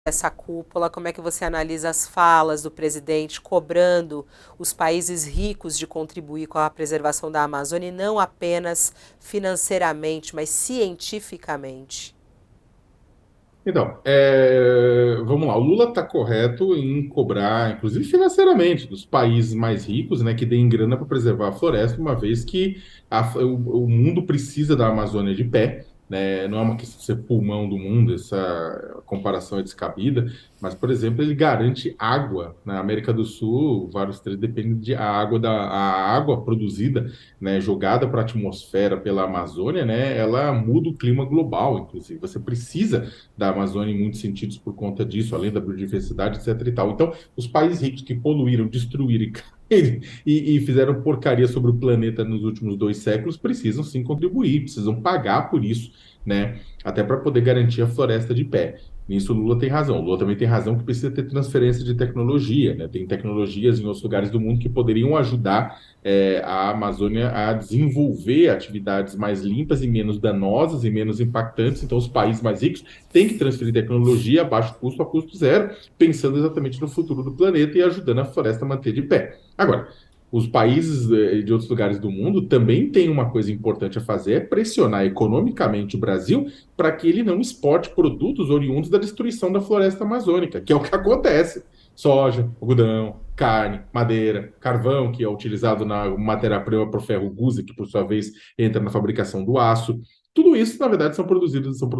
essa cúpula, como é que você analisa as falas do presidente cobrando os países ricos de contribuir com a preservação da Amazônia, e não apenas financeiramente, mas cientificamente? Então, vamos lá. O Lula está correto em cobrar, inclusive financeiramente, dos países mais ricos, né, que deem grana para preservar a floresta, uma vez que o mundo precisa da Amazônia de pé, né? Não é uma questão de ser pulmão do mundo, essa comparação é descabida, mas, por exemplo, ele garante água. Na América do Sul, vários três dependem de a água produzida, né, jogada para a atmosfera pela Amazônia, né? Ela muda o clima global, inclusive. Você precisa da Amazônia em muitos sentidos por conta disso, além da biodiversidade, etc. e tal. Então, os países ricos que poluíram, destruíram e fizeram porcaria sobre o planeta nos últimos 2 séculos precisam sim contribuir, precisam pagar por isso, né? Até para poder garantir a floresta de pé. Nisso o Lula tem razão. O Lula também tem razão que precisa ter transferência de tecnologia, né? Tem tecnologias em outros lugares do mundo que poderiam ajudar a Amazônia a desenvolver atividades mais limpas e menos danosas e menos impactantes. Então, os países mais ricos têm que transferir tecnologia a baixo custo, a custo zero, pensando exatamente no futuro do planeta e ajudando a floresta a manter de pé. Agora, os países de outros lugares do mundo também têm uma coisa importante a fazer, é pressionar economicamente o Brasil para que ele não exporte produtos oriundos da destruição da floresta amazônica, que é o que acontece. Soja, algodão, carne, madeira, carvão, que é utilizado na matéria-prima para o ferro gusa, que por sua vez entra na fabricação do aço. Tudo isso, na verdade, são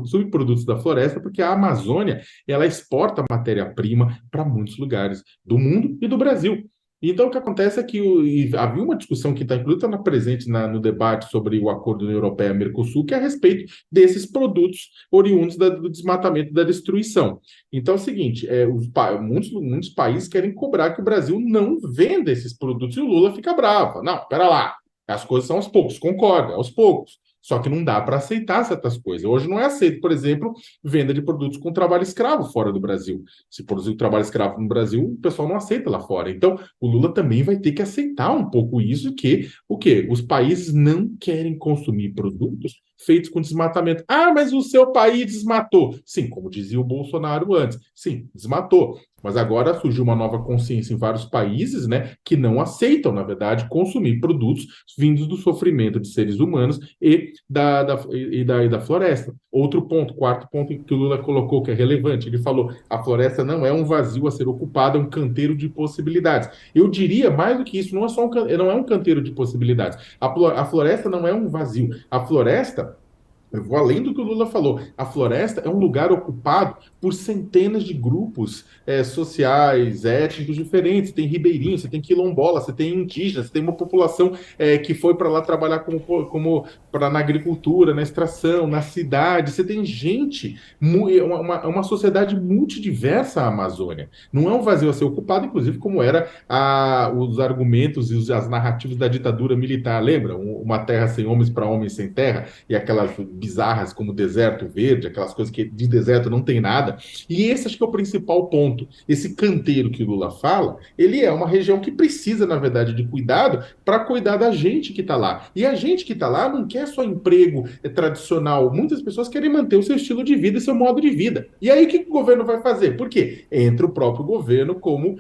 subprodutos da floresta, porque a Amazônia ela exporta matéria-prima para muitos lugares do mundo e do Brasil. Então, o que acontece é que havia uma discussão que está incluída presente no debate sobre o acordo União Europeia-Mercosul, que é a respeito desses produtos oriundos do desmatamento e da destruição. Então, é o seguinte: muitos países querem cobrar que o Brasil não venda esses produtos e o Lula fica bravo. Não, pera lá, as coisas são aos poucos, concorda, aos poucos. Só que não dá para aceitar certas coisas. Hoje não é aceito, por exemplo, venda de produtos com trabalho escravo fora do Brasil. Se produzir trabalho escravo no Brasil, o pessoal não aceita lá fora. Então, o Lula também vai ter que aceitar um pouco isso, que o quê? Os países não querem consumir produtos feitos com desmatamento. Ah, mas o seu país desmatou. Sim, como dizia o Bolsonaro antes. Sim, desmatou. Mas agora surgiu uma nova consciência em vários países, né, que não aceitam, na verdade, consumir produtos vindos do sofrimento de seres humanos e da floresta. Outro ponto, quarto ponto que o Lula colocou, que é relevante, ele falou: a floresta não é um vazio a ser ocupado, é um canteiro de possibilidades. Eu diria mais do que isso, não é um canteiro de possibilidades. A floresta não é um vazio. A floresta, eu vou além do que o Lula falou. A floresta é um lugar ocupado por centenas de grupos sociais, étnicos diferentes. Tem ribeirinho, você tem quilombola, você tem indígenas, você tem uma população que foi para lá trabalhar na agricultura, na extração, na cidade. Você tem gente, uma sociedade multidiversa a Amazônia. Não é um vazio a ser ocupado, inclusive como era os argumentos e as narrativas da ditadura militar. Lembra? Uma terra sem homens para homens sem terra, e aquelas bizarras como deserto verde, aquelas coisas que de deserto não tem nada. E esse acho que é o principal ponto. Esse canteiro que o Lula fala, ele é uma região que precisa, na verdade, de cuidado para cuidar da gente que está lá. E a gente que está lá não quer só emprego tradicional. Muitas pessoas querem manter o seu estilo de vida e seu modo de vida. E aí o que o governo vai fazer? Por quê? Entra o próprio governo como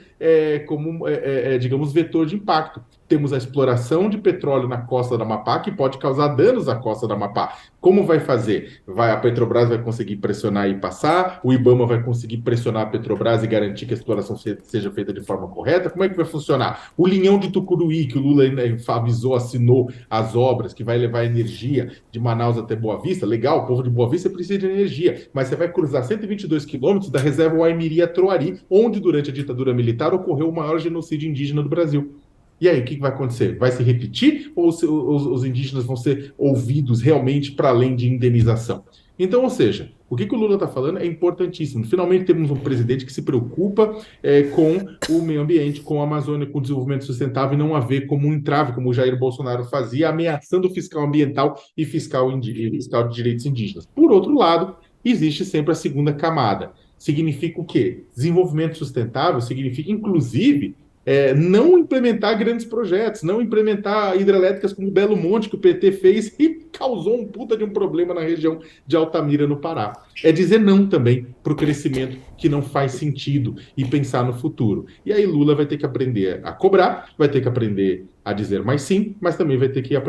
digamos, vetor de impacto. Temos a exploração de petróleo na costa da Amapá, que pode causar danos à costa da Amapá. Como vai fazer? A Petrobras vai conseguir pressionar e passar, o IBAMA vai conseguir pressionar a Petrobras e garantir que a exploração seja feita de forma correta? Como é que vai funcionar? O linhão de Tucuruí, que o Lula avisou, assinou as obras, que vai levar energia de Manaus até Boa Vista, legal, o povo de Boa Vista precisa de energia, mas você vai cruzar 122 quilômetros da reserva Uaimirí-Troari, onde durante a ditadura militar ocorreu o maior genocídio indígena do Brasil. E aí, o que vai acontecer? Vai se repetir ou os indígenas vão ser ouvidos realmente para além de indenização? Então, ou seja, o que o Lula está falando é importantíssimo. Finalmente temos um presidente que se preocupa com o meio ambiente, com a Amazônia, com o desenvolvimento sustentável e não a ver como um entrave, como o Jair Bolsonaro fazia, ameaçando o fiscal ambiental e fiscal de direitos indígenas. Por outro lado, existe sempre a segunda camada. Significa o quê? Desenvolvimento sustentável significa, inclusive, não implementar grandes projetos, não implementar hidrelétricas como Belo Monte, que o PT fez e causou um puta de um problema na região de Altamira, no Pará. É dizer não também para o crescimento que não faz sentido e pensar no futuro. E aí Lula vai ter que aprender a cobrar, vai ter que aprender a dizer mais sim, mas também vai ter que aprender